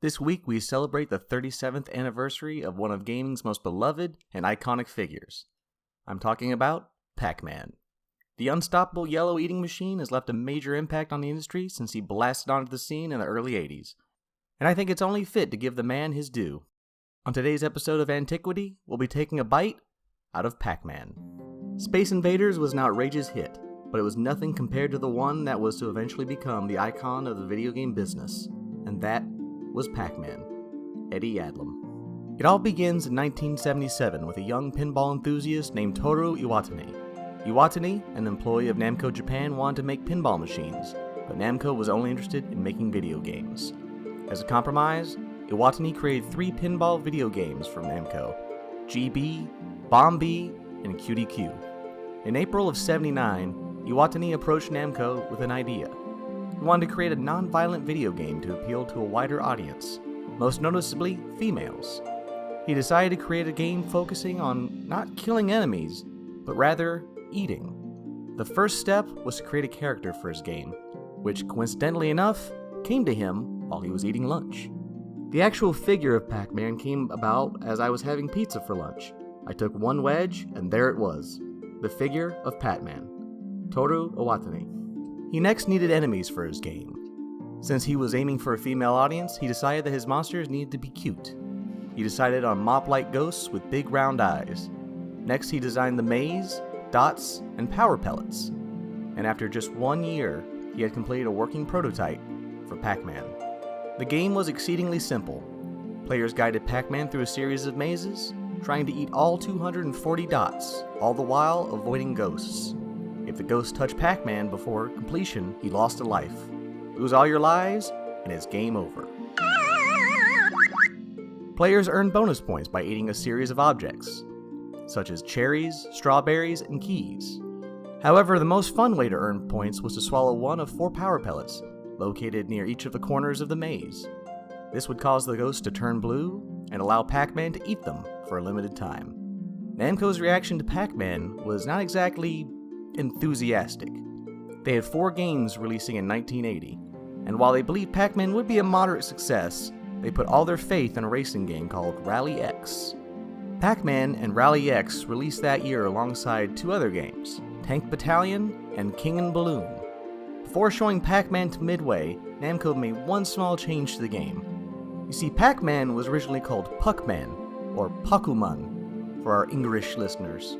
This week we celebrate the 37th anniversary of one of gaming's most beloved and iconic figures. I'm talking about Pac-Man. The unstoppable yellow eating machine has left a major impact on the industry since he blasted onto the scene in the early 80s. And I think it's only fit to give the man his due. On today's episode of Antiquity, we'll be taking a bite out of Pac-Man. Space Invaders was an outrageous hit, but it was nothing compared to the one that was to eventually become the icon of the video game business, and that was Pac-Man, Eddie Adlam. It all begins in 1977 with a young pinball enthusiast named Toru Iwatani. Iwatani, an employee of Namco Japan, wanted to make pinball machines, but Namco was only interested in making video games. As a compromise, Iwatani created 3 pinball video games from Namco: GB, Bomb B, and QDQ. In April of '79, Iwatani approached Namco with an idea. He wanted to create a non-violent video game to appeal to a wider audience, most noticeably females. He decided to create a game focusing on not killing enemies, but rather eating. The first step was to create a character for his game, which coincidentally enough came to him while he was eating lunch. The actual figure of Pac-Man came about as I was having pizza for lunch. I took one wedge, and there it was, the figure of Pac-Man, Toru Iwatani. He next needed enemies for his game. Since he was aiming for a female audience, he decided that his monsters needed to be cute. He decided on mop-like ghosts with big round eyes. Next, he designed the maze, dots, and power pellets. And after just 1 year, he had completed a working prototype for Pac-Man. The game was exceedingly simple. Players guided Pac-Man through a series of mazes, trying to eat all 240 dots, all the while avoiding ghosts. If the ghost touched Pac-Man before completion, he lost a life. Lose all your lives, and it's game over. Players earned bonus points by eating a series of objects, such as cherries, strawberries, and keys. However, the most fun way to earn points was to swallow one of 4 power pellets, located near each of the corners of the maze. This would cause the ghost to turn blue and allow Pac-Man to eat them for a limited time. Namco's reaction to Pac-Man was not exactly enthusiastic. They had 4 games releasing in 1980, and while they believed Pac-Man would be a moderate success, they put all their faith in a racing game called Rally X. Pac-Man and Rally X released that year alongside 2 other games, Tank Battalion and King and Balloon. Before showing Pac-Man to Midway, Namco made one small change to the game. You see, Pac-Man was originally called Puck-Man, or PAC-MAN, for our English listeners.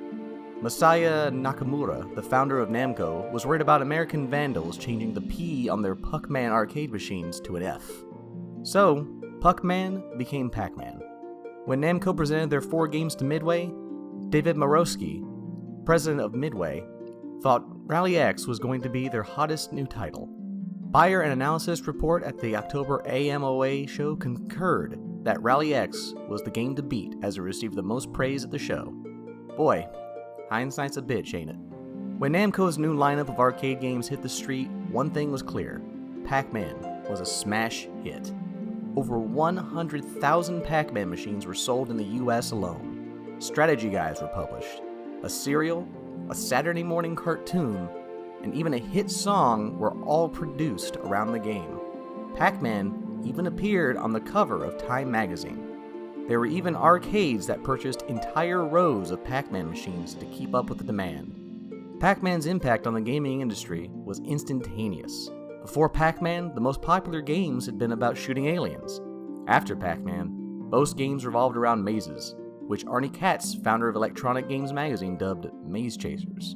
Masaya Nakamura, the founder of Namco, was worried about American vandals changing the P on their Puck-Man arcade machines to an F. So, Puck-Man became Pac-Man. When Namco presented their 4 games to Midway, David Morosky, president of Midway, thought Rally X was going to be their hottest new title. Buyer and analysis report at the October AMOA show concurred that Rally X was the game to beat as it received the most praise at the show. Boy, hindsight's a bitch, ain't it? When Namco's new lineup of arcade games hit the street, one thing was clear: Pac-Man was a smash hit. Over 100,000 Pac-Man machines were sold in the US alone. Strategy guides were published. A serial, a Saturday morning cartoon, and even a hit song were all produced around the game. Pac-Man even appeared on the cover of Time magazine. There were even arcades that purchased entire rows of Pac-Man machines to keep up with the demand. Pac-Man's impact on the gaming industry was instantaneous. Before Pac-Man, the most popular games had been about shooting aliens. After Pac-Man, most games revolved around mazes, which Arnie Katz, founder of Electronic Games magazine, dubbed Maze Chasers.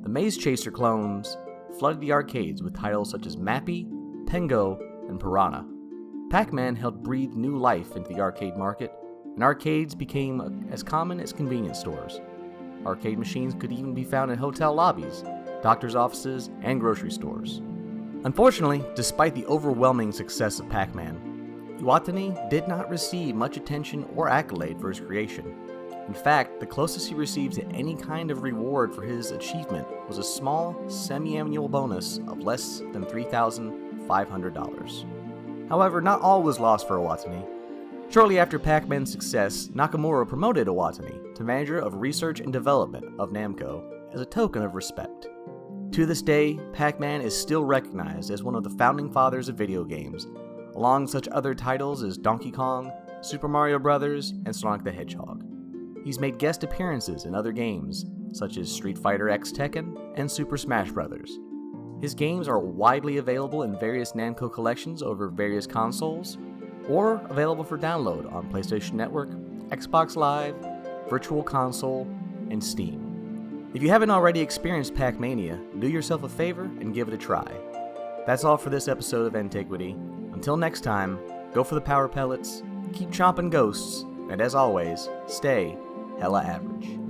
The Maze Chaser clones flooded the arcades with titles such as Mappy, Pengo, and Piranha. Pac-Man helped breathe new life into the arcade market, and arcades became as common as convenience stores. Arcade machines could even be found in hotel lobbies, doctors' offices, and grocery stores. Unfortunately, despite the overwhelming success of Pac-Man, Iwatani did not receive much attention or accolade for his creation. In fact, the closest he received to any kind of reward for his achievement was a small, semi-annual bonus of less than $3,500. However, not all was lost for Iwatani. Shortly after Pac-Man's success, Nakamura promoted Iwatani to manager of research and development of Namco as a token of respect. To this day, Pac-Man is still recognized as one of the founding fathers of video games, along such other titles as Donkey Kong, Super Mario Bros., and Sonic the Hedgehog. He's made guest appearances in other games, such as Street Fighter X Tekken and Super Smash Bros. His games are widely available in various Namco collections over various consoles, or available for download on PlayStation Network, Xbox Live, Virtual Console, and Steam. If you haven't already experienced Pac-Mania, do yourself a favor and give it a try. That's all for this episode of Antiquity. Until next time, go for the power pellets, keep chomping ghosts, and as always, stay hella average.